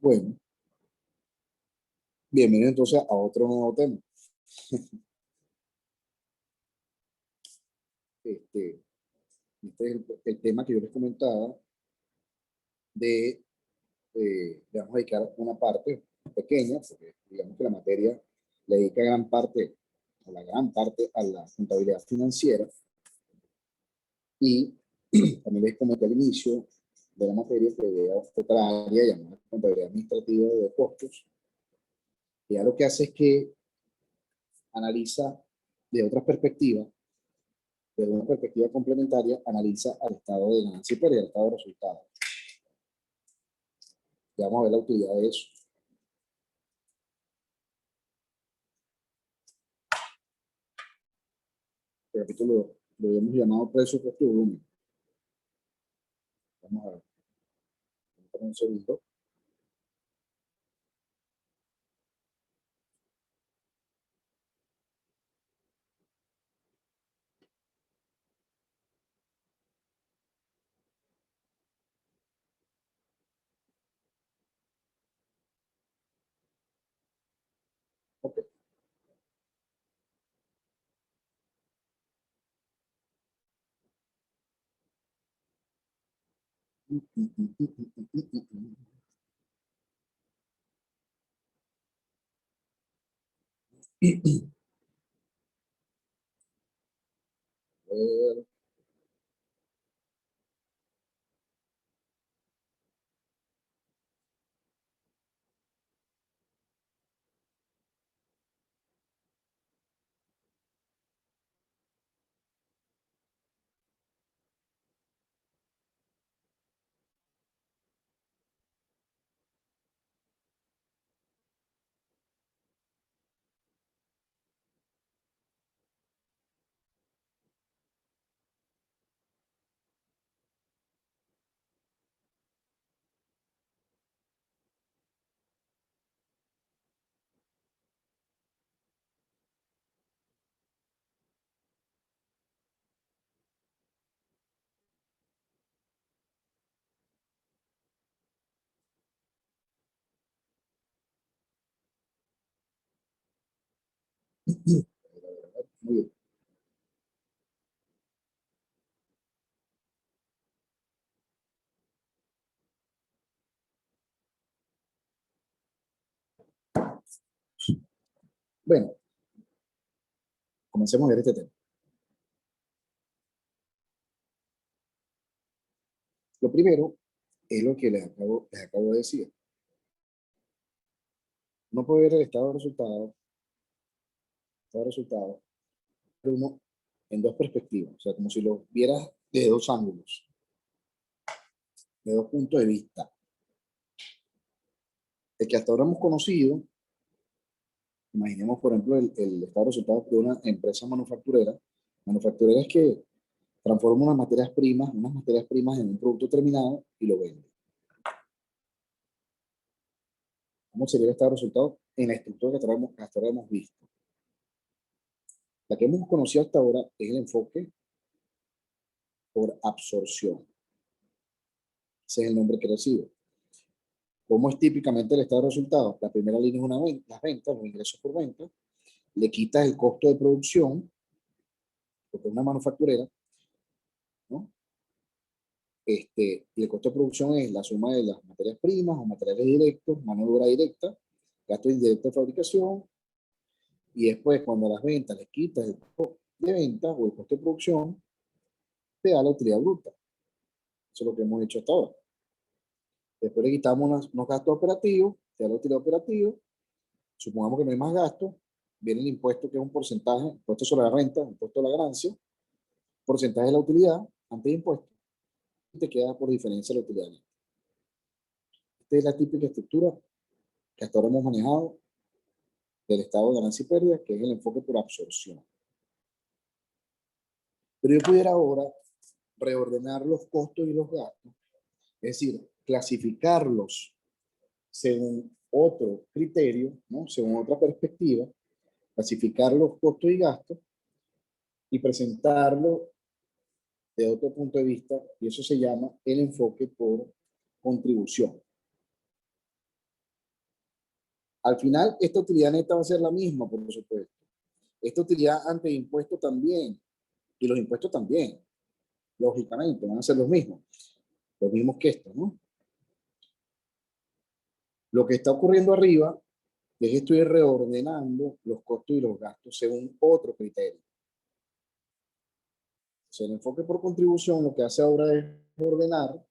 Bueno, bienvenido entonces a otro nuevo tema. Este, este es el tema que yo les comentaba de, le vamos a dedicar una parte pequeña, porque digamos que la materia le dedica gran parte, o la gran parte, a la contabilidad financiera. Y también les comenté al inicio de la materia que había otra área llamada contabilidad administrativa de costos. Y ya lo que hace es que analiza de otras perspectivas, desde una perspectiva complementaria, analiza al estado de ganancia y pérdida, al estado de resultados. Ya vamos a ver la utilidad de eso. El capítulo lo hemos llamado precio, costo y volumen. Vamos a ver. Un segundo. Okay. Muy bien. Bueno, comencemos a ver este tema. Lo primero es lo que les acabo de decir. No puede ver el estado de resultados, uno en dos perspectivas, o sea, como si lo vieras de dos ángulos, de dos puntos de vista. El que hasta ahora hemos conocido, imaginemos, por ejemplo, el estado de resultados de una empresa manufactureras que transforma unas materias primas en un producto terminado y lo vende. ¿Cómo sería el estado de resultados en la estructura que hasta ahora hemos visto? La que hemos conocido hasta ahora es el enfoque por absorción. Ese es el nombre que recibe. ¿Cómo es típicamente el estado de resultados? La primera línea es las ventas, los ingresos por venta. Le quitas el costo de producción, porque es una manufacturera, ¿no? Y el costo de producción es la suma de las materias primas o materiales directos, mano de obra directa, gasto indirecto de fabricación, y después cuando a las ventas le quitas el costo de ventas o el costo de producción, te da la utilidad bruta. Eso es lo que hemos hecho hasta ahora. Después le quitamos unos gastos operativos, te da la utilidad operativa. Supongamos que no hay más gastos, viene el impuesto que es un porcentaje, impuesto sobre la renta, impuesto a la ganancia, porcentaje de la utilidad antes de impuesto, y te queda por diferencia la utilidad. Esta es la típica estructura que hasta ahora hemos manejado del estado de ganancia y pérdida, que es el enfoque por absorción. Pero yo pudiera ahora reordenar los costos y los gastos, es decir, clasificarlos según otro criterio, ¿no? Según otra perspectiva, clasificar los costos y gastos y presentarlo de otro punto de vista, y eso se llama el enfoque por contribución. Al final, esta utilidad neta va a ser la misma, por supuesto. Esta utilidad ante impuestos también, y los impuestos también, lógicamente, van a ser los mismos que esto, ¿no? Lo que está ocurriendo arriba es que estoy reordenando los costos y los gastos según otro criterio. O sea, el enfoque por contribución lo que hace ahora es ordenar.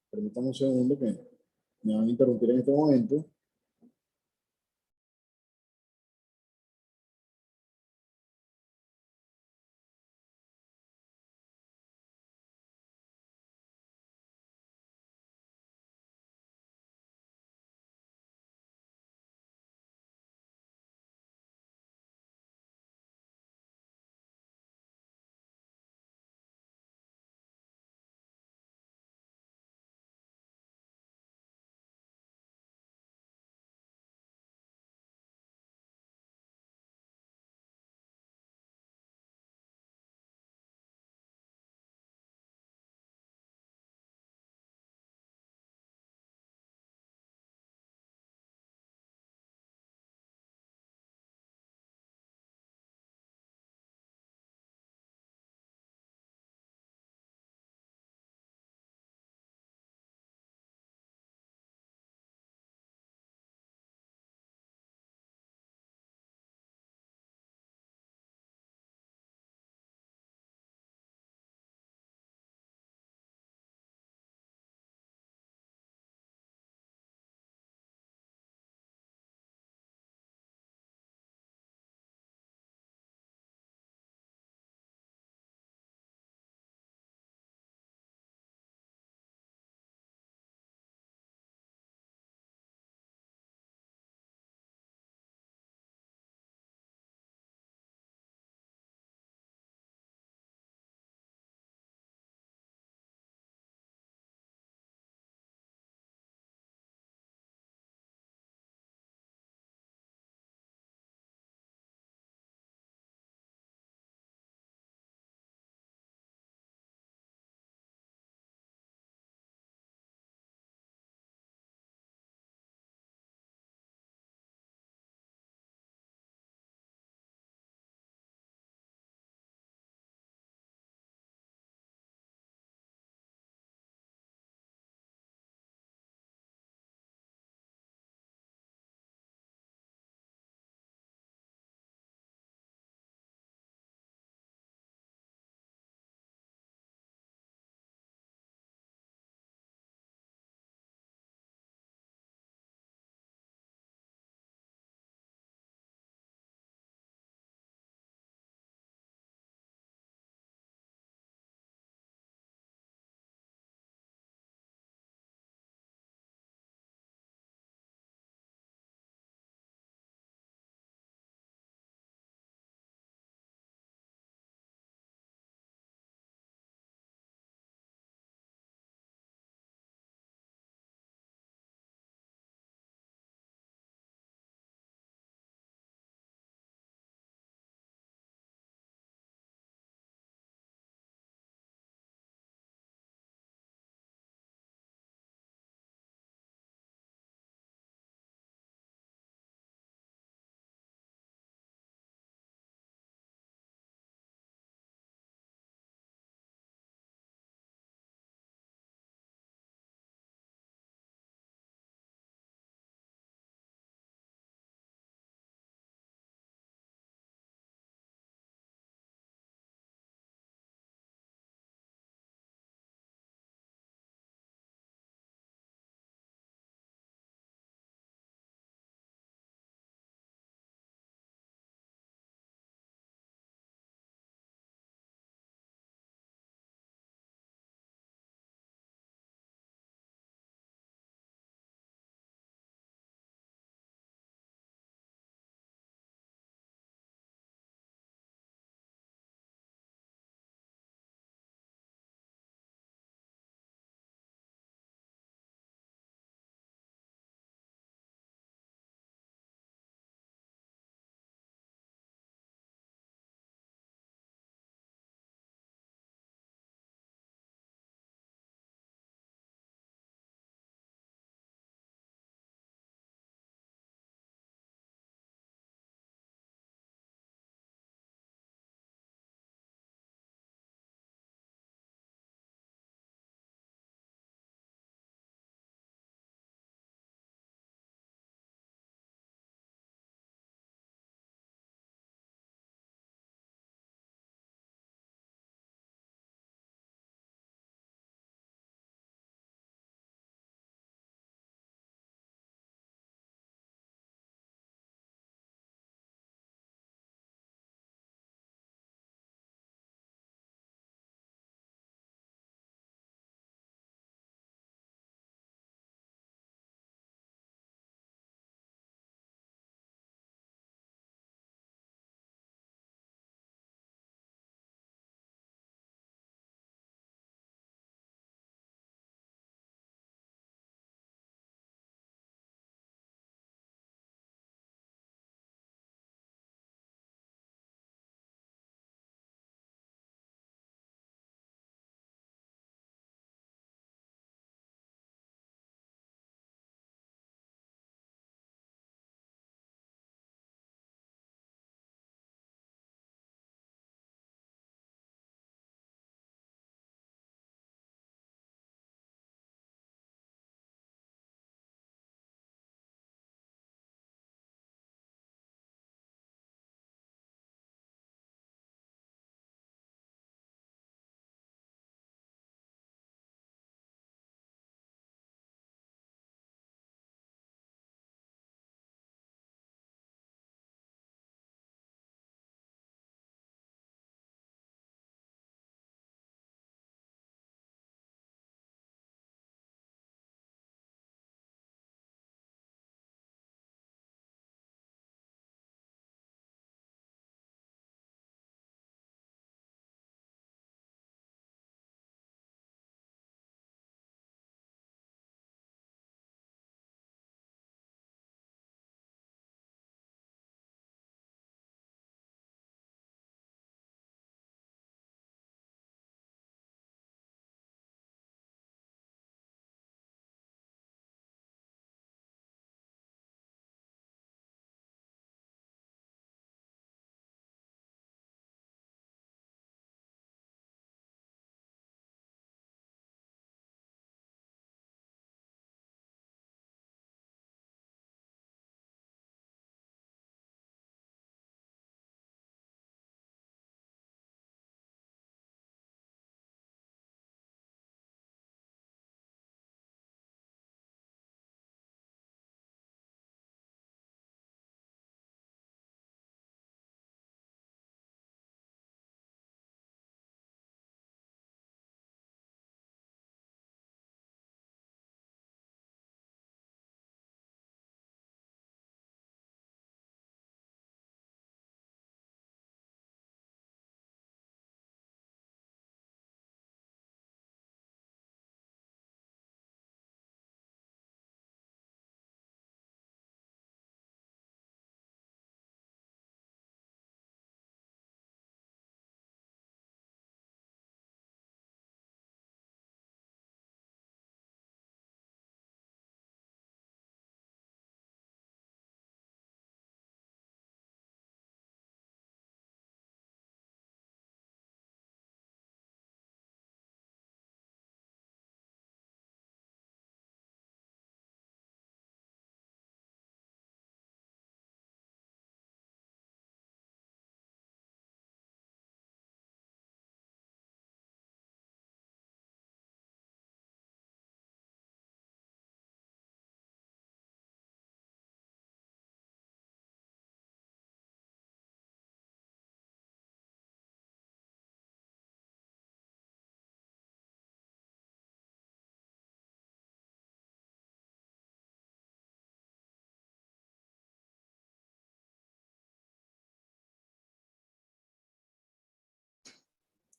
Permítame un segundo que me van a interrumpir en este momento.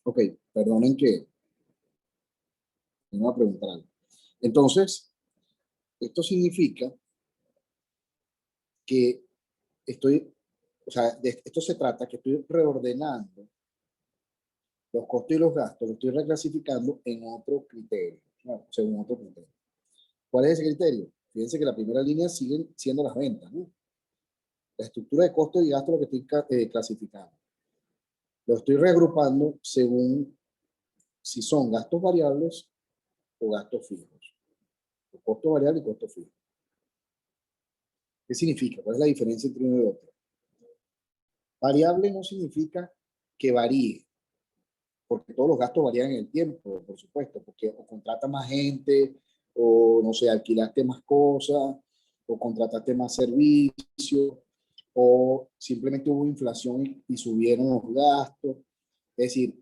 Ok, perdonen que me voy a preguntar algo. Entonces, esto significa que estoy, o sea, de esto se trata que estoy reordenando los costos y los gastos, los estoy reclasificando en otro criterio, ¿no? Según otro criterio. ¿Cuál es ese criterio? Fíjense que la primera línea sigue siendo las ventas, ¿no? La estructura de costos y gastos lo que estoy clasificando. Lo estoy reagrupando según si son gastos variables o gastos fijos. O costo variable y costo fijo. ¿Qué significa? ¿Cuál es la diferencia entre uno y otro? Variable no significa que varíe, porque todos los gastos varían en el tiempo, por supuesto, porque o contratas más gente, o no sé, alquilaste más cosas, o contrataste más servicios, o simplemente hubo inflación y subieron los gastos. Es decir,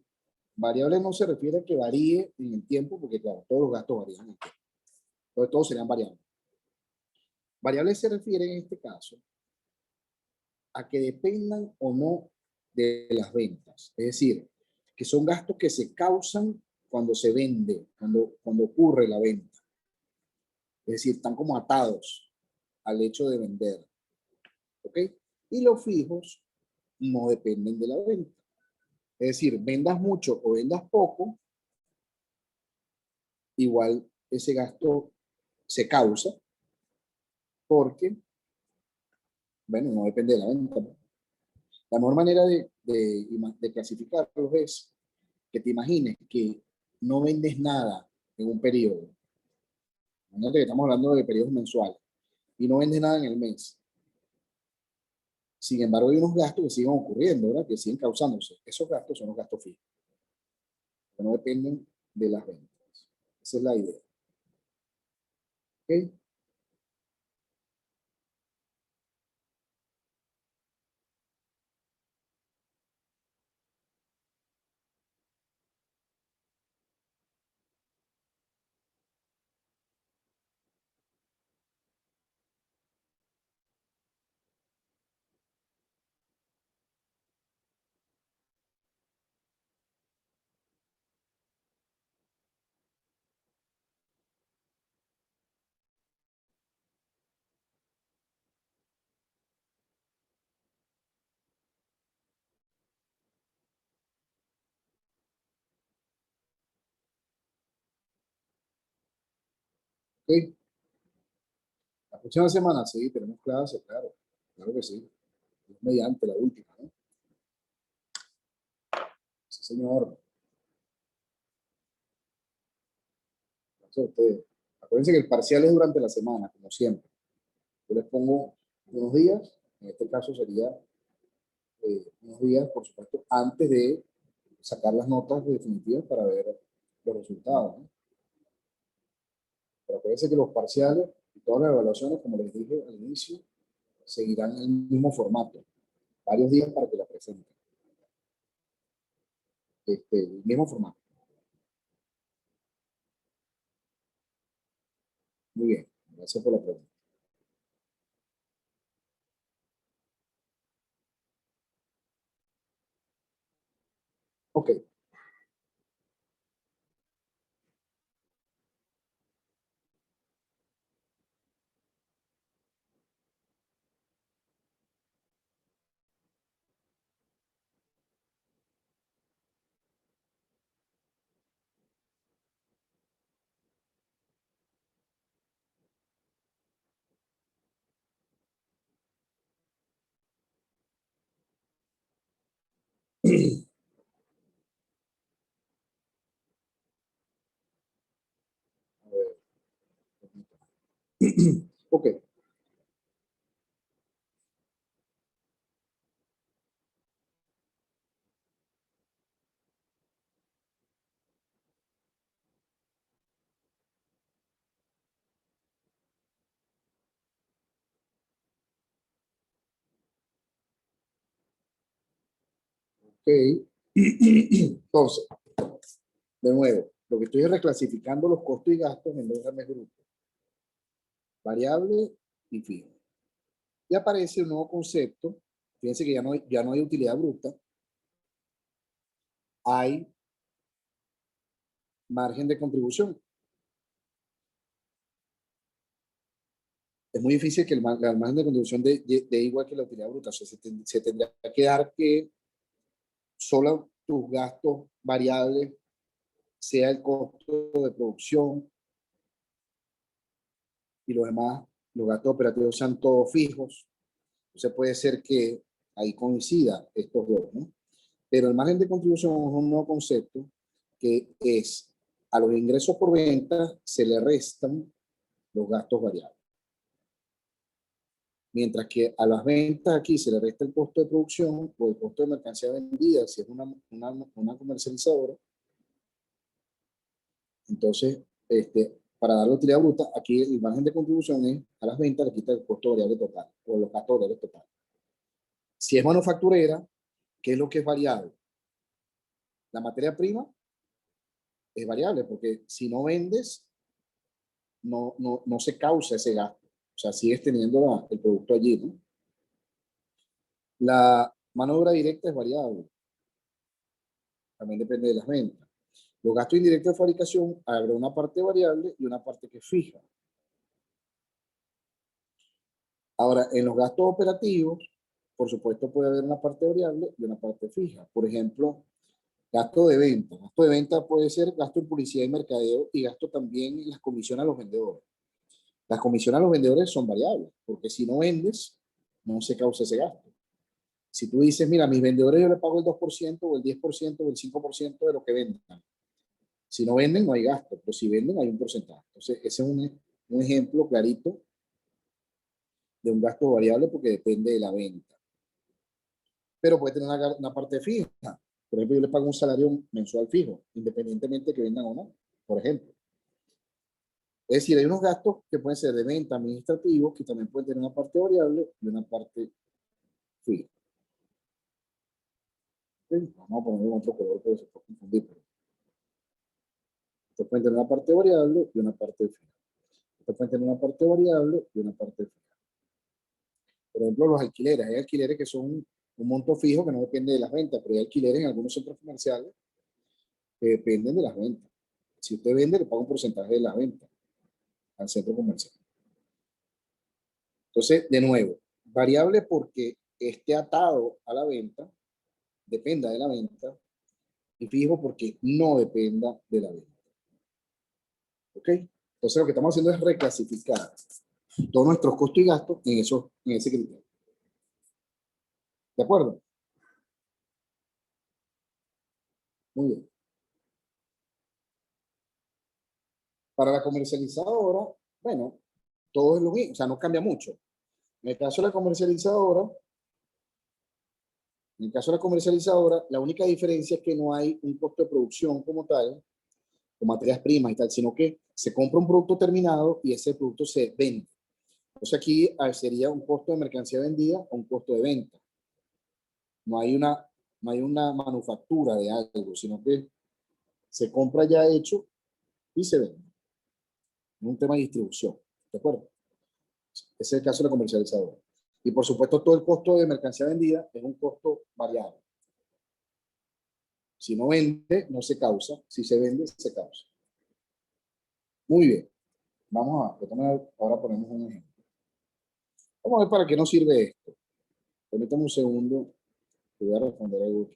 variable no se refiere a que varíe en el tiempo, porque claro, todos los gastos varían en el tiempo. Entonces, todos serían variables. Variables se refiere en este caso a que dependan o no de las ventas. Es decir, que son gastos que se causan cuando se vende, cuando ocurre la venta. Es decir, están como atados al hecho de vender. ¿Ok? Y los fijos no dependen de la venta. Es decir, vendas mucho o vendas poco, igual ese gasto se causa porque, bueno, no depende de la venta. La mejor manera de clasificarlos es que te imagines que no vendes nada en un periodo. Imagínate que estamos hablando de periodos mensuales y no vendes nada en el mes. Sin embargo, hay unos gastos que siguen ocurriendo, ¿verdad? Que siguen causándose. Esos gastos son los gastos fijos, que no dependen de las ventas. Esa es la idea. ¿Ok? ¿Ok? La próxima semana, sí, tenemos clase, claro. Claro que sí. Es mediante la última, ¿no? Sí, señor. Entonces, ustedes, acuérdense que el parcial es durante la semana, como siempre. Yo les pongo unos días, en este caso sería unos días, por supuesto, antes de sacar las notas definitivas para ver los resultados, ¿no? Pero acuérdense que los parciales y todas las evaluaciones, como les dije al inicio, seguirán el mismo formato. Varios días para que la presenten. El mismo formato. Muy bien. Gracias por la pregunta. Ok. A ver. Ok. Ok. Entonces, de nuevo, lo que estoy es reclasificando los costos y gastos en dos grandes grupos, variable y fijo. Y aparece un nuevo concepto. Fíjense que ya no hay utilidad bruta, hay margen de contribución. Es muy difícil que el margen de contribución de igual que la utilidad bruta. O sea, se tendría que dar que solo tus gastos variables sea el costo de producción y los demás, los gastos operativos sean todos fijos. Entonces puede ser que ahí coincida estos dos, ¿no? Pero el margen de contribución es un nuevo concepto que es a los ingresos por venta se le restan los gastos variables. Mientras que a las ventas aquí se le resta el costo de producción o el costo de mercancía vendida, si es una comercializadora. Entonces, para dar la utilidad bruta, aquí el margen de contribución es a las ventas le quita el costo variable total o los gastos variables totales. Si es manufacturera, ¿qué es lo que es variable? La materia prima es variable porque si no vendes, no se causa ese gasto. O sea, sigues teniendo el producto allí, ¿no? La mano de obra directa es variable. También depende de las ventas. Los gastos indirectos de fabricación, habrá una parte variable y una parte que es fija. Ahora, en los gastos operativos, por supuesto puede haber una parte variable y una parte fija. Por ejemplo, gasto de venta. Gasto de venta puede ser gasto en publicidad y mercadeo y gasto también en las comisiones a los vendedores. Las comisiones a los vendedores son variables, porque si no vendes, no se causa ese gasto. Si tú dices, mira, a mis vendedores yo les pago el 2% o el 10% o el 5% de lo que vendan. Si no venden, no hay gasto, pero si venden, hay un porcentaje. Entonces, ese es un ejemplo clarito de un gasto variable porque depende de la venta. Pero puede tener una parte fija. Por ejemplo, yo le pago un salario mensual fijo, independientemente de que vendan o no, por ejemplo. Es decir, hay unos gastos que pueden ser de venta administrativos, que también pueden tener una parte variable y una parte fija. ¿Sí? Vamos a poner otro color porque se puede confundir. Pero esto puede tener una parte variable y una parte fija. Esto puede tener una parte variable y una parte fija. Por ejemplo, los alquileres. Hay alquileres que son un monto fijo que no depende de las ventas, pero hay alquileres en algunos centros comerciales que dependen de las ventas. Si usted vende, le paga un porcentaje de las ventas al centro comercial. Entonces, de nuevo, variable porque esté atado a la venta, dependa de la venta, y fijo porque no dependa de la venta. ¿Ok? Entonces, lo que estamos haciendo es reclasificar todos nuestros costos y gastos en ese criterio. ¿De acuerdo? Muy bien. Para la comercializadora, bueno, todo es lo mismo, o sea, no cambia mucho. En el caso de la comercializadora, la única diferencia es que no hay un costo de producción como tal, con materias primas y tal, sino que se compra un producto terminado y ese producto se vende. Entonces aquí sería un costo de mercancía vendida o un costo de venta. No hay una, no hay una manufactura de algo, sino que se compra ya hecho y se vende. Es un tema de distribución. ¿De acuerdo? Ese es el caso de la comercializadora. Y por supuesto, todo el costo de mercancía vendida es un costo variable. Si no vende, no se causa. Si se vende, se causa. Muy bien. Ahora ponemos un ejemplo. Vamos a ver para qué nos sirve esto. Permítame un segundo. Te voy a responder algo.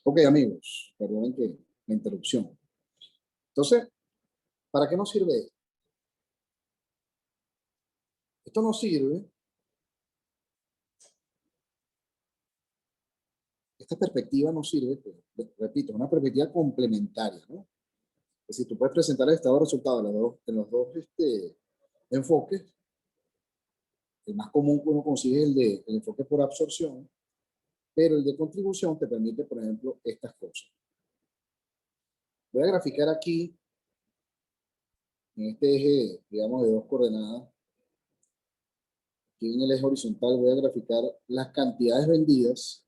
Ok, amigos, perdonen que la interrupción. Entonces, ¿para qué nos sirve esto? Esto nos sirve, esta perspectiva nos sirve, pues, repito, es una perspectiva complementaria, ¿no? Es decir, tú puedes presentar el estado de resultados en los dos enfoques. El más común que uno consigue es el enfoque por absorción, pero el de contribución te permite, por ejemplo, estas cosas. Voy a graficar aquí, en este eje, digamos, de 2 coordenadas. Aquí en el eje horizontal voy a graficar las cantidades vendidas.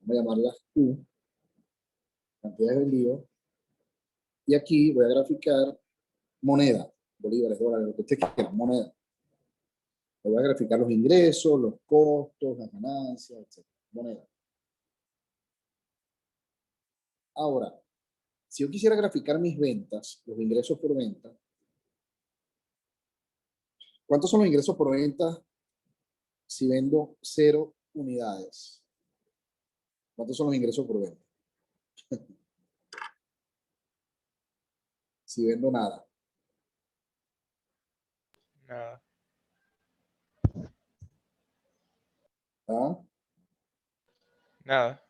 Vamos a llamarlas Q, cantidades vendidas. Y aquí voy a graficar moneda, bolívares, dólares, lo que usted quiera, moneda. Le voy a graficar los ingresos, los costos, las ganancias, etc. Moneda. Ahora, si yo quisiera graficar mis ventas, los ingresos por venta, ¿cuántos son los ingresos por venta si vendo 0 unidades? ¿Cuántos son los ingresos por venta? Si vendo nada. Nada. ¿Ah? Nada.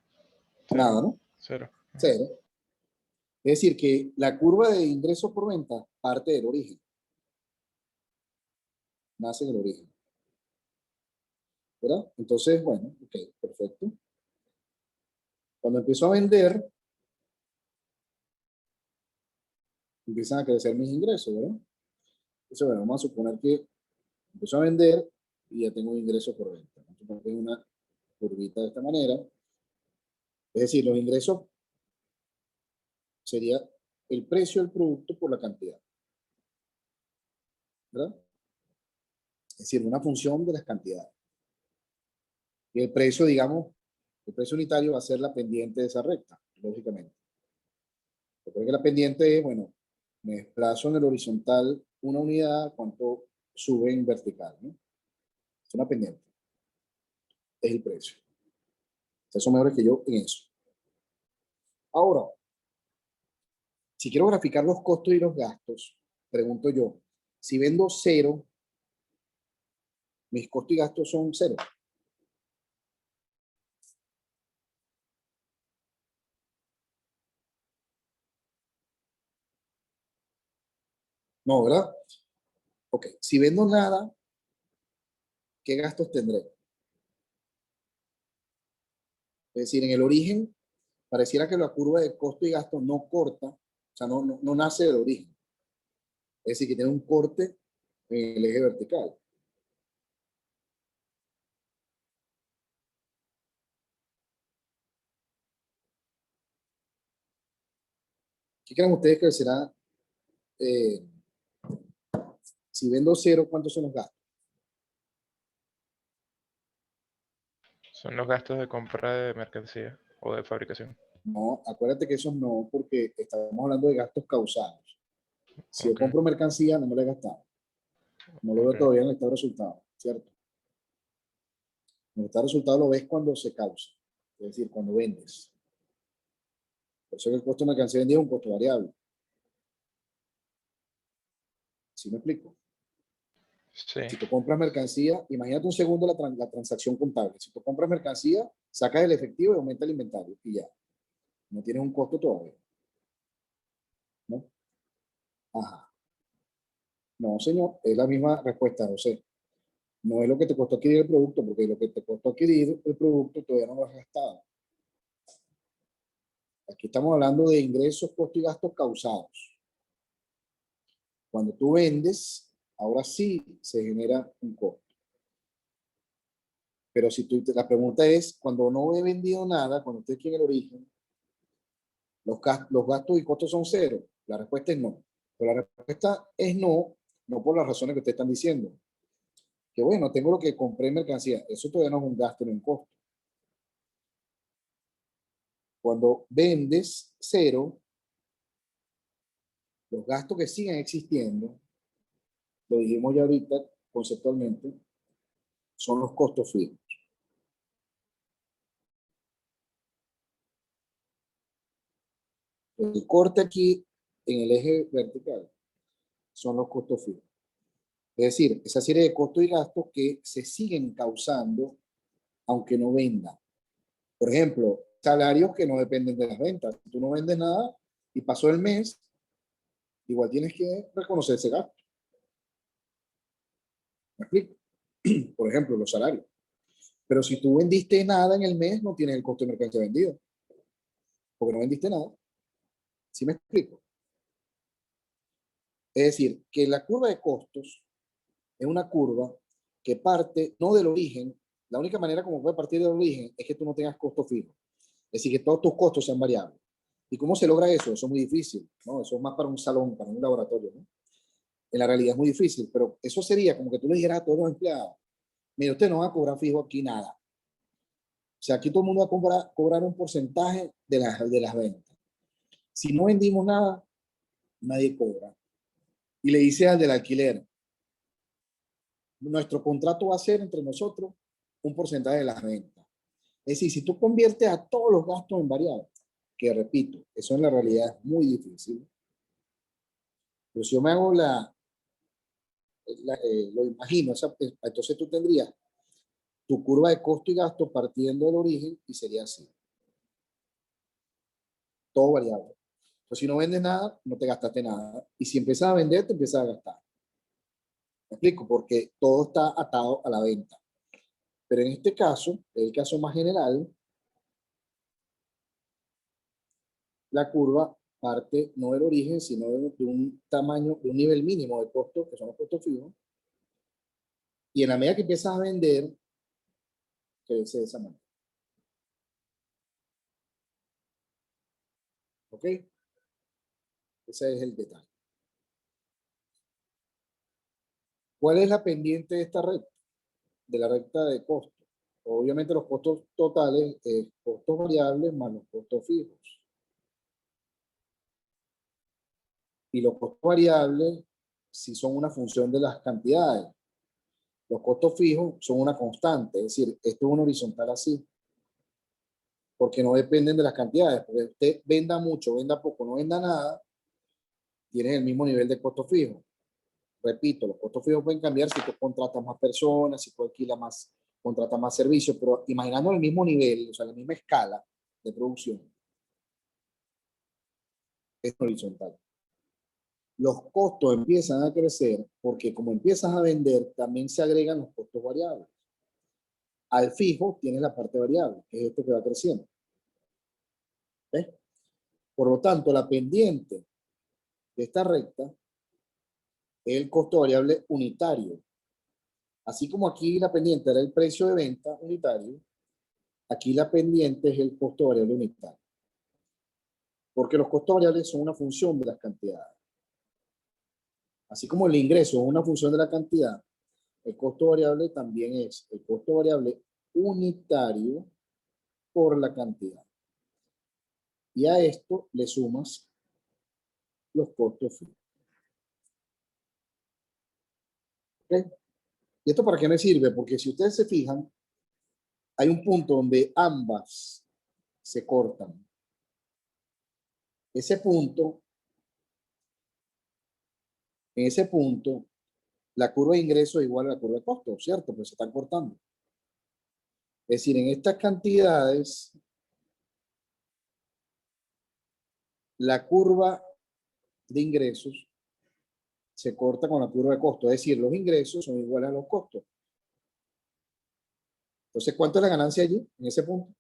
Cero. Nada, ¿no? Cero. 0. Es decir, que la curva de ingresos por venta parte del origen. Nace en el origen. ¿Verdad? Entonces, bueno, ok, perfecto. Cuando empiezo a vender, empiezan a crecer mis ingresos, ¿verdad? Entonces, bueno, vamos a suponer que empiezo a vender y ya tengo ingresos por venta. Vamos a suponer que es una curvita de esta manera. Es decir, los ingresos sería el precio del producto por la cantidad, ¿verdad? Es decir, una función de las cantidades. Y el precio, digamos, el precio unitario va a ser la pendiente de esa recta, lógicamente. Recuerden que la pendiente es, bueno, me desplazo en el horizontal una unidad, cuánto sube en vertical, ¿no? Es una pendiente. Es el precio. Ustedes son mejores que yo en eso. Ahora, si quiero graficar los costos y los gastos, pregunto yo, si vendo 0, mis costos y gastos son 0. No, ¿verdad? Ok, si vendo nada, ¿qué gastos tendré? Es decir, en el origen, pareciera que la curva de costo y gasto no corta, o sea, no nace del origen. Es decir, que tiene un corte en el eje vertical. ¿Qué creen ustedes que será? eh, si vendo 0, ¿cuántos son los gastos? Son los gastos de compra de mercancía o de fabricación. No, acuérdate que esos no, porque estamos hablando de gastos causados. Si yo Ok. compro mercancía, no me lo he gastado. No lo veo Ok. todavía en el estado de resultado, ¿cierto? El estado de resultado lo ves cuando se causa, es decir, cuando vendes. Por eso que el costo de mercancía vendida es un costo variable. ¿Sí me explico? Sí. Si tú compras mercancía, imagínate un segundo la transacción contable. Si tú compras mercancía, sacas el efectivo y aumenta el inventario y ya. No tienes un costo todavía, ¿no? Ajá. No, señor, es la misma respuesta, José. No es lo que te costó adquirir el producto, porque lo que te costó adquirir el producto todavía no lo has gastado. Aquí estamos hablando de ingresos, costos y gastos causados. Cuando tú vendes, ahora sí se genera un costo. Pero si tú, la pregunta es, cuando no he vendido nada, cuando estoy aquí en el origen, los gastos y costos son 0. La respuesta es no. Pero la respuesta es no, no por las razones que ustedes están diciendo. Que bueno, tengo lo que compré en mercancía. Eso todavía no es un gasto ni un costo. Cuando vendes 0, los gastos que siguen existiendo, lo dijimos ya ahorita conceptualmente, son los costos fijos. El corte aquí en el eje vertical son los costos fijos. Es decir, esa serie de costos y gastos que se siguen causando aunque no venda. Por ejemplo, salarios que no dependen de las ventas. Si tú no vendes nada y pasó el mes, igual tienes que reconocer ese gasto. ¿Me explico? Por ejemplo, los salarios. Pero si tú vendiste nada en el mes, no tienes el costo de mercancía vendido. Porque no vendiste nada. ¿Sí me explico? Es decir, que la curva de costos es una curva que parte no del origen. La única manera como puede partir del origen es que tú no tengas costos fijos. Es decir, que todos tus costos sean variables. ¿Y cómo se logra eso? Eso es muy difícil, ¿no? Eso es más para un salón, para un laboratorio, ¿no? En la realidad es muy difícil, pero eso sería como que tú le dijeras a todos los empleados, mire, usted no va a cobrar fijo aquí nada. O sea, aquí todo el mundo va a cobrar un porcentaje de las ventas. Si no vendimos nada, nadie cobra. Y le dice al del alquiler, nuestro contrato va a ser entre nosotros un porcentaje de las ventas. Es decir, si tú conviertes a todos los gastos en variables, que repito, eso en la realidad es muy difícil, pero si yo me hago lo imagino, entonces tú tendrías tu curva de costo y gasto partiendo del origen y sería así. Todo variable. Entonces, si no vendes nada, no te gastaste nada. Y si empiezas a vender, te empiezas a gastar. ¿Me explico? Porque todo está atado a la venta. Pero en este caso, el caso más general, la curva parte no del origen, sino de un tamaño, de un nivel mínimo de costos, que son los costos fijos. Y en la medida que empiezas a vender, crece de esa manera. ¿Ok? Ese es el detalle. ¿Cuál es la pendiente de esta recta? De la recta de costos. Obviamente los costos totales, costos variables más los costos fijos. Y los costos variables si son una función de las cantidades. Los costos fijos son una constante, es decir, esto es un horizontal así, porque no dependen de las cantidades. Porque usted venda mucho, venda poco, no venda nada, tiene el mismo nivel de costo fijo. Repito, los costos fijos pueden cambiar si tú contratas más personas, si tú alquilas más, contratas más servicios, pero imaginando el mismo nivel, o sea, la misma escala de producción, es horizontal. Los costos empiezan a crecer porque como empiezas a vender, también se agregan los costos variables. Al fijo tienes la parte variable, que es esto que va creciendo. ¿Ves? Por lo tanto, la pendiente de esta recta es el costo variable unitario. Así como aquí la pendiente era el precio de venta unitario, aquí la pendiente es el costo variable unitario. Porque los costos variables son una función de las cantidades. Así como el ingreso es una función de la cantidad, el costo variable también es el costo variable unitario por la cantidad. Y a esto le sumas los costos fijos. ¿Okay? ¿Y esto para qué me sirve? Porque si ustedes se fijan, hay un punto donde ambas se cortan. Ese punto, en ese punto, la curva de ingreso es igual a la curva de costo, ¿cierto? Pues se están cortando. Es decir, en estas cantidades, la curva de ingresos se corta con la curva de costo. Es decir, los ingresos son iguales a los costos. Entonces, ¿cuánto es la ganancia allí, en ese punto?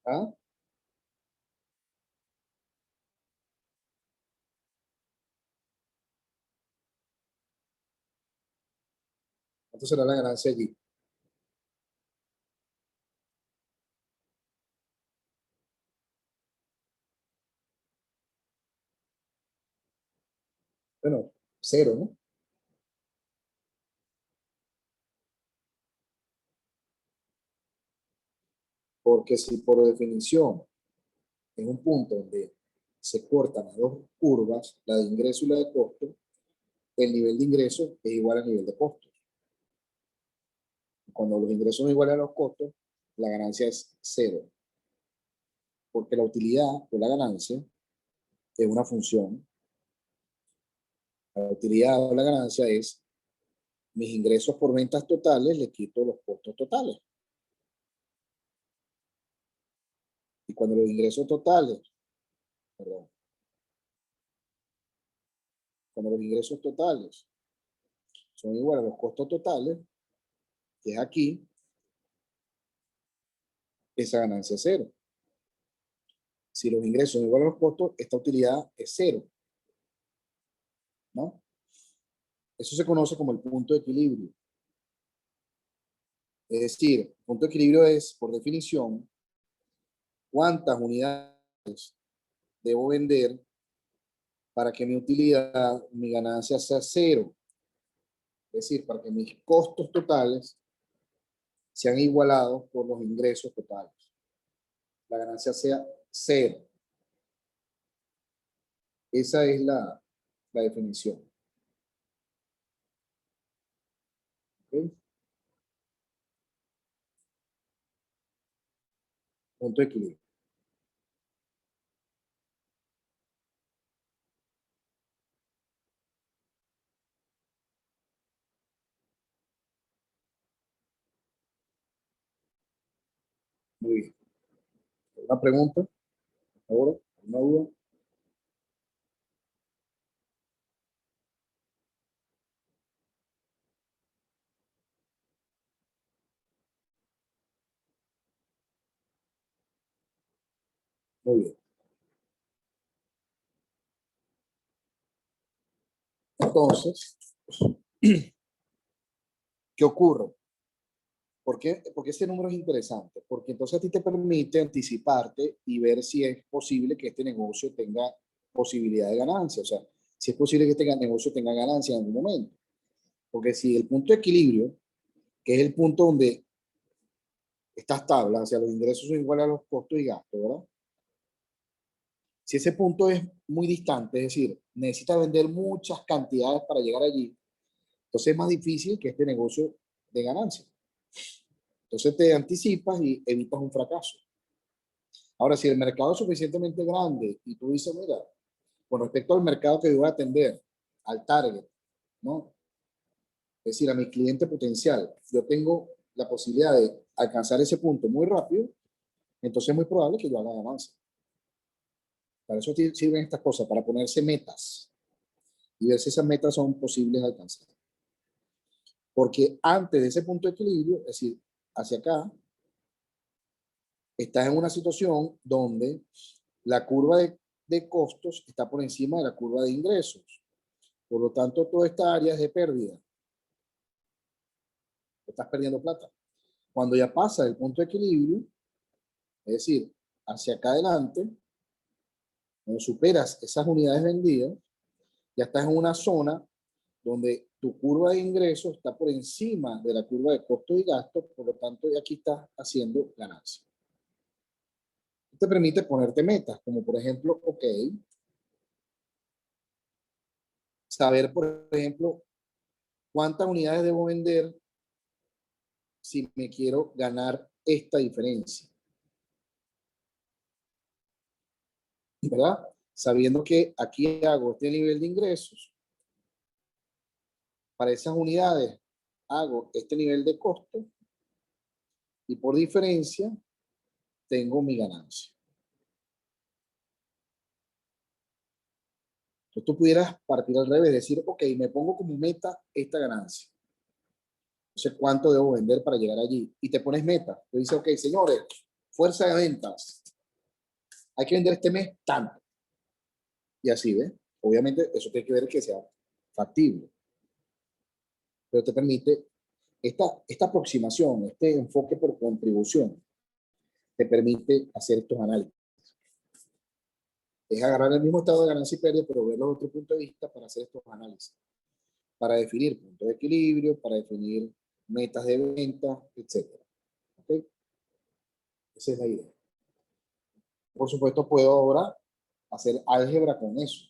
¿Ah? ¿Cuánto será la ganancia allí? Bueno, cero, ¿no? Porque si por definición en un punto donde se cortan las dos curvas, la de ingreso y la de costo, el nivel de ingreso es igual al nivel de costos. cuando los ingresos son iguales a los costos, la ganancia es cero. Porque la utilidad o la ganancia es una función. La utilidad o la ganancia es mis ingresos por ventas totales, le quito los costos totales. Y cuando los ingresos totales, perdón, cuando los ingresos totales son iguales a los costos totales, que es aquí, esa ganancia es cero. Si los ingresos son iguales a los costos, esta utilidad es cero, ¿no? Eso se conoce como el punto de equilibrio. Es decir, el punto de equilibrio es, por definición, cuántas unidades debo vender para que mi utilidad, mi ganancia sea cero. Es decir, para que mis costos totales sean igualados por los ingresos totales. La ganancia sea cero. Esa es la definición. ¿Okay? Punto de equilibrio. Muy bien. ¿Una pregunta? Por favor, ¿una duda? Muy bien. Entonces, ¿qué ocurre? Porque este número es interesante? Porque entonces a ti te permite anticiparte y ver si es posible que este negocio tenga posibilidad de ganancia. O sea, si es posible que este negocio tenga ganancia en algún momento. Porque si el punto de equilibrio, que es el punto donde estas tablas, o sea, los ingresos son iguales a los costos y gastos, ¿verdad? Si ese punto es muy distante, es decir, necesita vender muchas cantidades para llegar allí, entonces es más difícil que este negocio dé ganancia. Entonces te anticipas y evitas un fracaso. Ahora, si el mercado es suficientemente grande y tú dices, mira, con respecto al mercado que yo voy a atender, al target, ¿no? Es decir, a mi cliente potencial, yo tengo la posibilidad de alcanzar ese punto muy rápido, entonces es muy probable que yo haga ganancia. Para eso sirven estas cosas, para ponerse metas y ver si esas metas son posibles de alcanzar. Porque antes de ese punto de equilibrio, es decir, hacia acá, estás en una situación donde la curva de costos está por encima de la curva de ingresos. Por lo tanto, toda esta área es de pérdida. Estás perdiendo plata. Cuando ya pasa el punto de equilibrio, es decir, hacia acá adelante, cuando superas esas unidades vendidas, ya estás en una zona donde tu curva de ingresos está por encima de la curva de costos y gastos, por lo tanto, ya aquí estás haciendo ganancia. Te permite ponerte metas, como por ejemplo, ok, saber, por ejemplo, cuántas unidades debo vender si me quiero ganar esta diferencia, ¿verdad? Sabiendo que aquí hago este nivel de ingresos, para esas unidades hago este nivel de costo y por diferencia tengo mi ganancia. Entonces tú pudieras partir al revés, decir, ok, me pongo como meta esta ganancia. Entonces, ¿cuánto debo vender para llegar allí? Y te pones meta. Te dice, ok, señores, fuerza de ventas. Hay que vender este mes tanto. Y así, ¿ves? Obviamente, eso tiene que ver que sea factible. Pero te permite esta aproximación, este enfoque por contribución, te permite hacer estos análisis. Es agarrar el mismo estado de ganancia y pérdida, pero verlo desde otro punto de vista para hacer estos análisis. Para definir puntos de equilibrio, para definir metas de venta, etc. ¿Okay? Esa es la idea. Por supuesto, puedo ahora hacer álgebra con eso.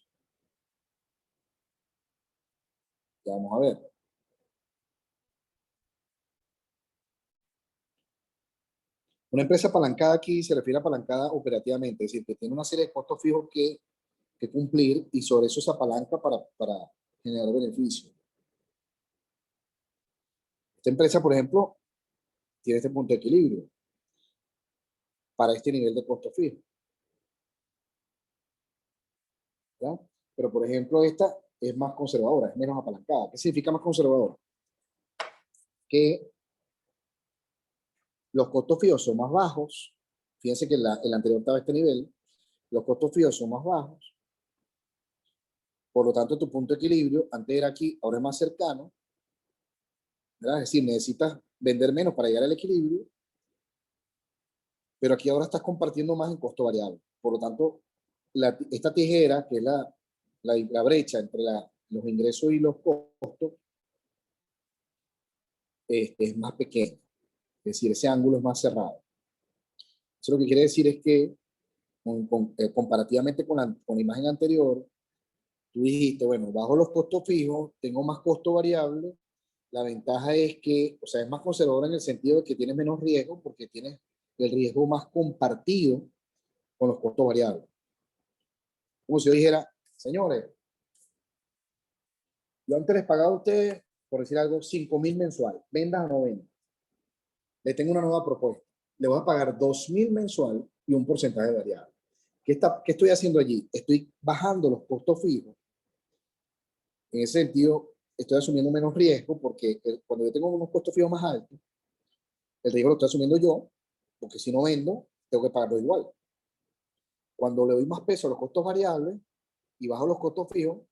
Ya vamos a ver. Una empresa apalancada aquí se refiere a apalancada operativamente, es decir, que tiene una serie de costos fijos que cumplir y sobre eso se apalanca para generar beneficios. Esta empresa, por ejemplo, tiene este punto de equilibrio para este nivel de costo fijo, ¿verdad? Pero, por ejemplo, esta es más conservadora, es menos apalancada. ¿Qué significa más conservadora? Que los costos fijos son más bajos. Fíjense que el anterior estaba a este nivel. Los costos fijos son más bajos. Por lo tanto, tu punto de equilibrio, antes era aquí, ahora es más cercano, ¿verdad? Es decir, necesitas vender menos para llegar al equilibrio, pero aquí ahora estás compartiendo más en costo variable. Por lo tanto, esta tijera, que es la brecha entre los ingresos y los costos, es más pequeña. Es decir, ese ángulo es más cerrado. Eso lo que quiere decir es que comparativamente con la imagen anterior, tú dijiste, bueno, bajo los costos fijos, tengo más costo variable. La ventaja es que, o sea, es más conservadora en el sentido de que tienes menos riesgo porque tienes el riesgo más compartido con los costos variables. Como si yo dijera, señores, yo antes les pagaba a ustedes, por decir algo, 5.000 mensual, vendas o no vendas. Le tengo una nueva propuesta. Le voy a pagar 2.000 mensual y un porcentaje variable. ¿Qué estoy haciendo allí? Estoy bajando los costos fijos. En ese sentido, estoy asumiendo menos riesgo porque cuando yo tengo unos costos fijos más altos, el riesgo lo estoy asumiendo yo, porque si no vendo, tengo que pagarlo igual. Cuando le doy más peso a los costos variables y bajo los costos fijos,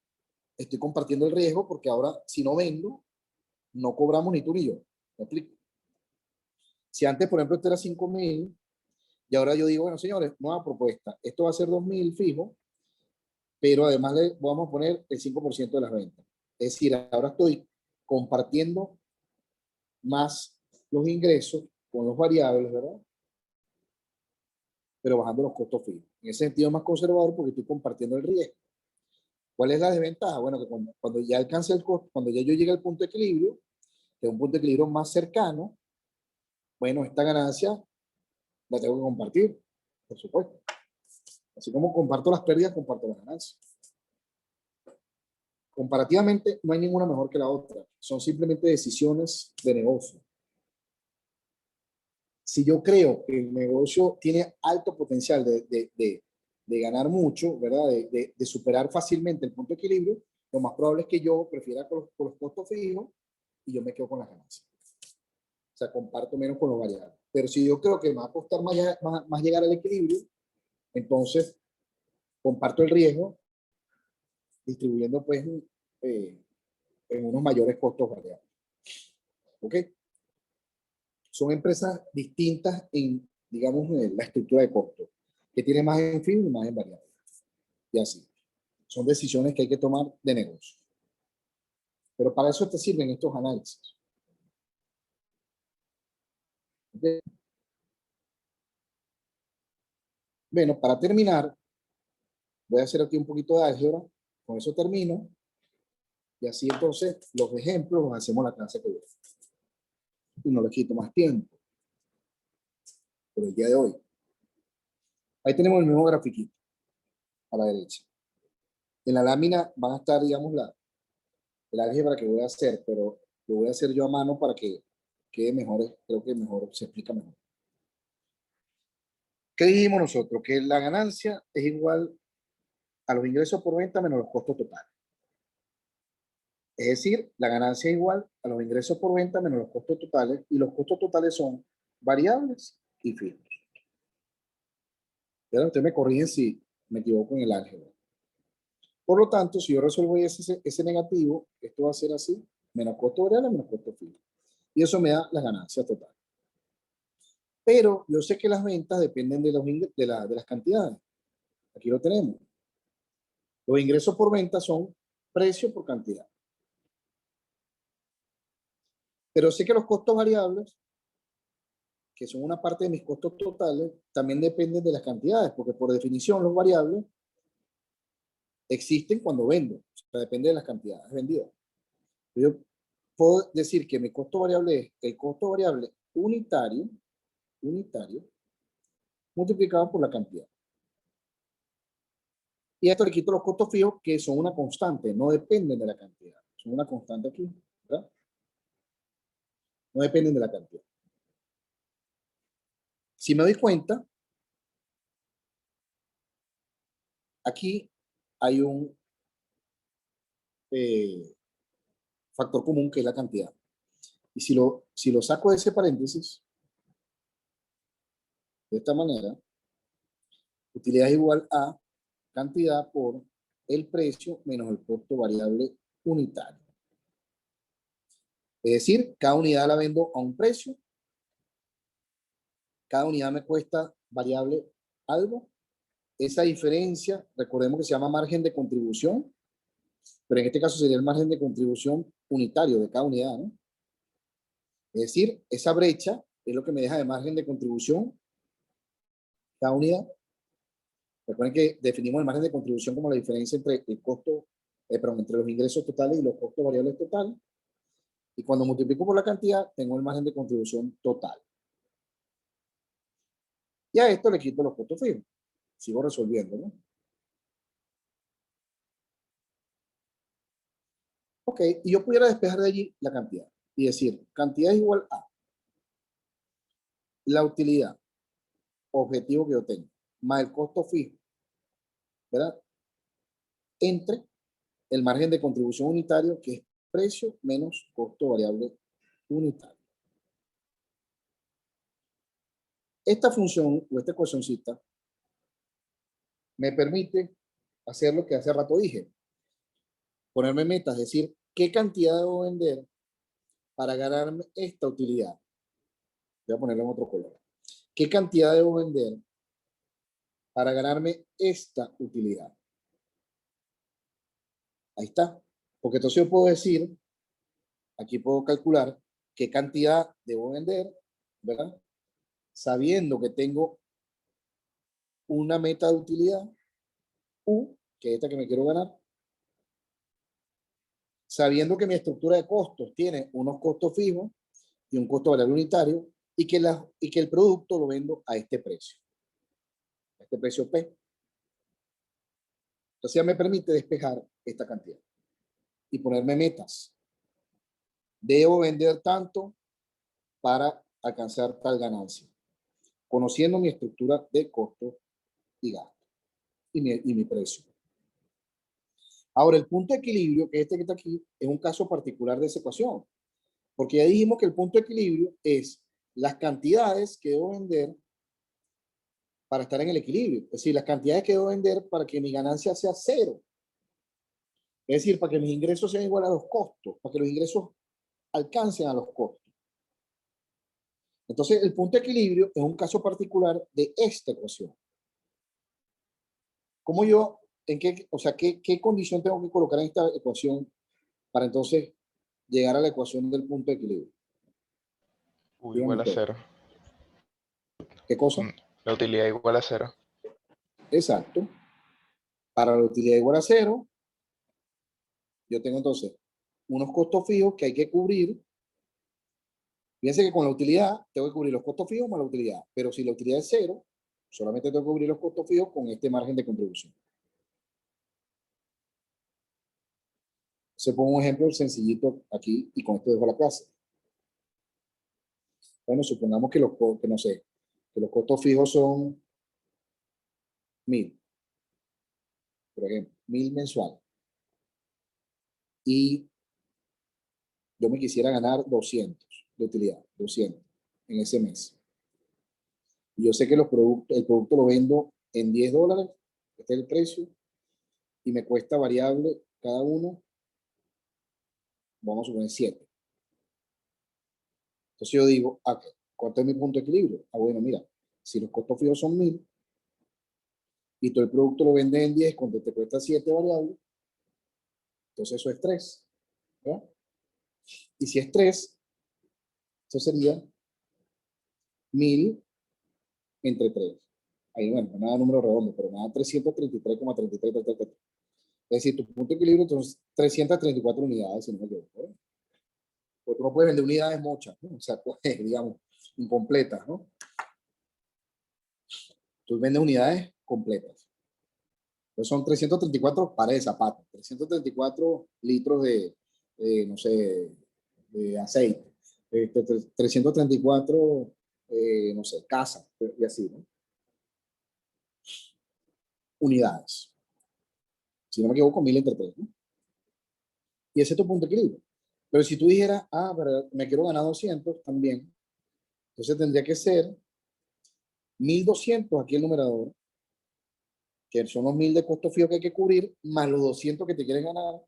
estoy compartiendo el riesgo porque ahora, si no vendo, no cobramos ni tú ni yo. ¿Me explico? Si antes, por ejemplo, esto era 5.000 y ahora yo digo, bueno, señores, nueva propuesta. Esto va a ser 2.000 fijo, pero además le vamos a poner el 5% de las ventas. Es decir, ahora estoy compartiendo más los ingresos con los variables, ¿verdad? Pero bajando los costos fijos. En ese sentido es más conservador porque estoy compartiendo el riesgo. ¿Cuál es la desventaja? Bueno, que cuando ya alcance el costo, cuando ya yo llegue al punto de equilibrio, que es un punto de equilibrio más cercano, bueno, esta ganancia la tengo que compartir, por supuesto. Así como comparto las pérdidas, comparto las ganancias. Comparativamente, no hay ninguna mejor que la otra. Son simplemente decisiones de negocio. Si yo creo que el negocio tiene alto potencial de ganar mucho, ¿verdad? De superar fácilmente el punto de equilibrio, lo más probable es que yo prefiera con los costos fijos y yo me quedo con las ganancias. O sea, comparto menos con los variables. Pero si yo creo que me va a costar más llegar al equilibrio, entonces comparto el riesgo distribuyendo pues en unos mayores costos variables. ¿Ok? Son empresas distintas en, digamos, la estructura de costos, que tiene más en fijo y más en variable. Y así. Son decisiones que hay que tomar de negocio. Pero para eso te sirven estos análisis. ¿Okay? Bueno, para terminar, voy a hacer aquí un poquito de álgebra. Con eso termino. Y así entonces los ejemplos los hacemos la clase que viene. Y no les quito más tiempo. Por el día de hoy. Ahí tenemos el mismo grafiquito. A la derecha. En la lámina van a estar, digamos, el álgebra que voy a hacer, pero lo voy a hacer yo a mano para que quede mejor, creo que mejor, se explica mejor. ¿Qué dijimos nosotros? Que la ganancia es igual a los ingresos por venta menos los costos totales. Es decir, la ganancia es igual a los ingresos por venta menos los costos totales, y los costos totales son variables y fijos. Y ahora ustedes me corrigen si me equivoco en el álgebra. Por lo tanto, si yo resuelvo ese negativo, esto va a ser así, menos costo variable menos costo fijo. Y eso me da las ganancias totales. Pero yo sé que las ventas dependen de las cantidades. Aquí lo tenemos. Los ingresos por venta son precio por cantidad. Pero sé que los costos variables, que son una parte de mis costos totales, también dependen de las cantidades, porque por definición los variables existen cuando vendo. O sea, depende de las cantidades vendidas. Yo puedo decir que mi costo variable es el costo variable unitario unitario multiplicado por la cantidad. Y a esto le quito los costos fijos, que son una constante, no dependen de la cantidad. Son una constante aquí, ¿verdad? No dependen de la cantidad. Si me doy cuenta, aquí hay un factor común que es la cantidad. Y si lo saco de ese paréntesis, de esta manera, utilidad es igual a cantidad por el precio menos el costo variable unitario. Es decir, cada unidad la vendo a un precio, cada unidad me cuesta variable algo. Esa diferencia, recordemos que se llama margen de contribución, pero en este caso sería el margen de contribución unitario de cada unidad, ¿no? Es decir, esa brecha es lo que me deja de margen de contribución cada unidad. Recuerden que definimos el margen de contribución como la diferencia entre el costo, entre los ingresos totales y los costos variables totales. Y cuando multiplico por la cantidad, tengo el margen de contribución total. Y a esto le quito los costos fijos. Sigo resolviendo, ¿no? Ok, y yo pudiera despejar de allí la cantidad y decir, cantidad es igual a la utilidad, objetivo que yo tengo, más el costo fijo, ¿verdad? Entre el margen de contribución unitario, que es precio menos costo variable unitario. Esta función o esta ecuacióncita me permite hacer lo que hace rato dije, ponerme metas, es decir, qué cantidad debo vender para ganarme esta utilidad. Voy a ponerlo en otro color. ¿Qué cantidad debo vender para ganarme esta utilidad? Ahí está. Porque entonces yo puedo decir, aquí puedo calcular qué cantidad debo vender, ¿verdad? Sabiendo que tengo una meta de utilidad, U, que es esta que me quiero ganar, sabiendo que mi estructura de costos tiene unos costos fijos y un costo variable unitario, y que el producto lo vendo a este precio P. Entonces ya me permite despejar esta cantidad y ponerme metas. Debo vender tanto para alcanzar tal ganancia, conociendo mi estructura de costos y gastos y mi precio. Ahora, el punto de equilibrio, que está aquí, es un caso particular de esa ecuación, porque ya dijimos que el punto de equilibrio es las cantidades que debo vender para estar en el equilibrio. Es decir, las cantidades que debo vender para que mi ganancia sea cero. Es decir, para que mis ingresos sean iguales a los costos, para que los ingresos alcancen a los costos. Entonces, el punto de equilibrio es un caso particular de esta ecuación. ¿Cómo yo, qué condición tengo que colocar en esta ecuación para entonces llegar a la ecuación del punto de equilibrio? U Díganme igual a ustedes. 0. ¿Qué cosa? La utilidad igual a 0. Exacto. Para la utilidad igual a 0, yo tengo entonces unos costos fijos que hay que cubrir. Fíjense que con la utilidad tengo que cubrir los costos fijos más la utilidad, pero si la utilidad es 0, solamente tengo que cubrir los costos fijos con este margen de contribución. Se pone un ejemplo sencillito aquí y con esto dejo la clase. Bueno, supongamos que que los costos fijos son 1000, por ejemplo, 1000 mensual. Y yo me quisiera ganar 200 de utilidad, 200 en ese mes. Y yo sé que el producto lo vendo en $10, este es el precio, y me cuesta variable cada uno, vamos a suponer 7. Entonces yo digo, ¿cuánto es mi punto de equilibrio? Bueno, mira, si los costos fijos son 1000 y todo el producto lo vende en 10 cuando te cuesta 7 variables, entonces eso es 3, ¿verdad? Y si es 3, eso sería 1000 entre 3. Ahí, bueno, no me da número redondo, pero me da 333,3333. Es decir, tu punto de equilibrio entonces 334 unidades, si no me equivoco. Porque tú no puedes vender unidades muchas, ¿no? O sea, pues, digamos, incompletas, ¿no? Tú vendes unidades completas. Entonces son 334 pares de zapatos, 334 litros no sé, de aceite, 334, no sé, casas y así, ¿no? Unidades. Si no me equivoco, 1000 entre 3, ¿no? Y ese es tu punto de equilibrio. Pero si tú dijeras, ah, pero me quiero ganar 200 también, entonces tendría que ser 1200 aquí el numerador, que son los 1000 de costo fijo que hay que cubrir, más los 200 que te quieres ganar,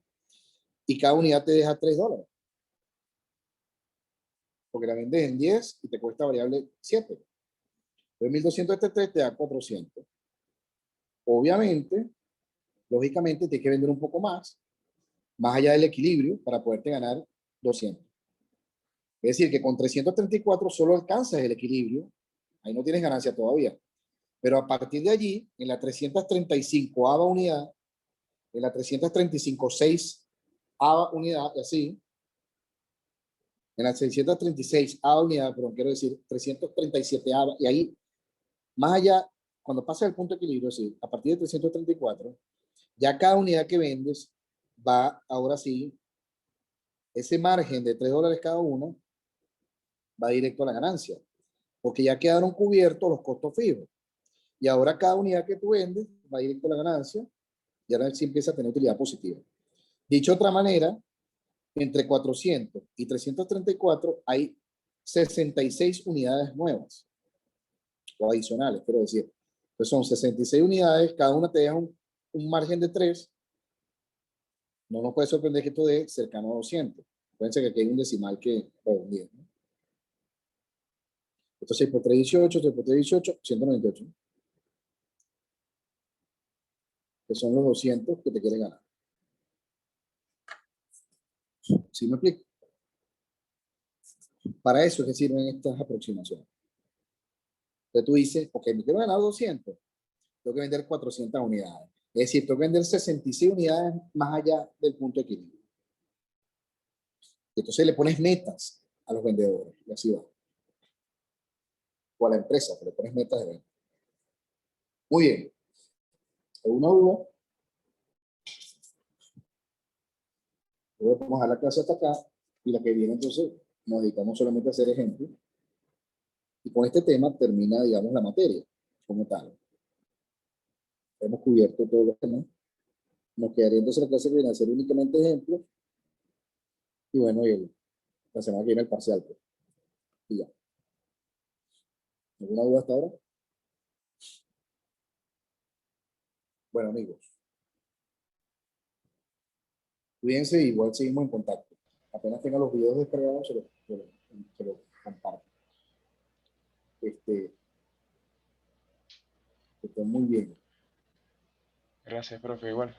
y cada unidad te deja $3. Porque la vendes en 10 y te cuesta variable 7. Entonces 1200 este 3 te da 400. Obviamente, lógicamente, tienes que vender un poco más allá del equilibrio, para poderte ganar 200. Es decir, que con 334 solo alcanzas el equilibrio, ahí no tienes ganancia todavía. Pero a partir de allí, en la 335ª unidad, en la 335.6ª unidad, y así, en la 636ª unidad, pero quiero decir 337ª, y ahí, más allá, cuando pasa el punto de equilibrio, sí, a partir de 334, ya cada unidad que vendes va, ahora sí, ese margen de $3 cada uno va directo a la ganancia, porque ya quedaron cubiertos los costos fijos. Y ahora cada unidad que tú vendes va directo a la ganancia y ahora sí empieza a tener utilidad positiva. Dicho de otra manera, entre 400 y 334 hay 66 unidades nuevas o adicionales, quiero decir. Entonces son 66 unidades, cada una te deja un margen de 3. No nos puede sorprender que esto dé cercano a 200. Fíjense que aquí hay un decimal que va a 10, ¿no? Entonces 6 por 3, 18, 6 por 3, 18, 198. Que son los 200 que te quieren ganar. ¿Sí me explico? Para eso es que sirven estas aproximaciones. Entonces tú dices, ok, me quiero ganar 200, tengo que vender 400 unidades. Es decir, tengo que vender 66 unidades más allá del punto de equilibrio. Y entonces le pones metas a los vendedores y así va. O a la empresa, que le pones metas de venta. Muy bien. ¿Alguna duda? Luego vamos a la clase hasta acá y la que viene entonces nos dedicamos solamente a hacer ejemplos. Y con este tema termina, digamos, la materia como tal. Hemos cubierto todos los temas. Nos quedaría entonces la clase que viene a hacer únicamente ejemplos. Y bueno, la semana que viene el parcial. Pues. Y ya. ¿Alguna duda hasta ahora? Bueno, amigos. Cuídense, igual seguimos en contacto. Apenas tenga los videos descargados, se los comparto. Que estén muy bien. Gracias, profe, igual.